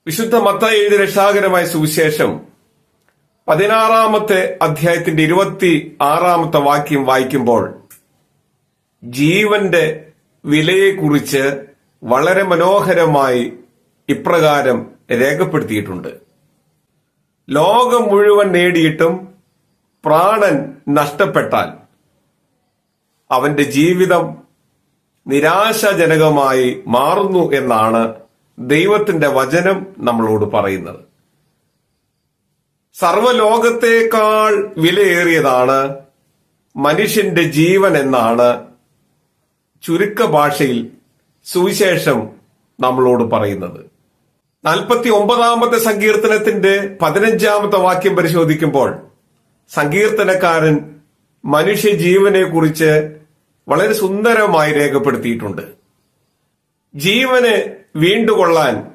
വിശുദ്ധ മത്തായി എഴുതിയ രക്ഷാകരമായ സുവിശേഷം 16 അധ്യായത്തിന്റെ 26 വാക്യം വായിക്കുമ്പോൾ ജീവന്റെ വിലയെക്കുറിച്ച് വളരെ മനോഹരമായി ഇപ്രകാരം രേഖപ്പെടുത്തിയിട്ടുണ്ട്. ലോകം മുഴുവൻ നേടിയിട്ടും പ്രാണൻ നഷ്ടപ്പെട്ടാൽ അവന്റെ ജീവിതം നിരാശാജനകമായി മാറുന്നു എന്നാണ് ദൈവത്തിന്റെ വചനം നമ്മളോട് പറയുന്നത്. സർവ്വലോകത്തേക്കാൾ വിലയേറിയതാണ് മനുഷ്യന്റെ ജീവൻ എന്നാണ് ചുരുക്ക ഭാഷയിൽ സുവിശേഷം നമ്മളോട് പറയുന്നത്. 49 സങ്കീർത്തനത്തിന്റെ 15 വാക്യം പരിശോധിക്കുമ്പോൾ സങ്കീർത്തനക്കാരൻ മനുഷ്യജീവനെ കുറിച്ച് വളരെ സുന്ദരമായി രേഖപ്പെടുത്തിയിട്ടുണ്ട്. ജീവന് വീണ്ടുകൊള്ളാൻ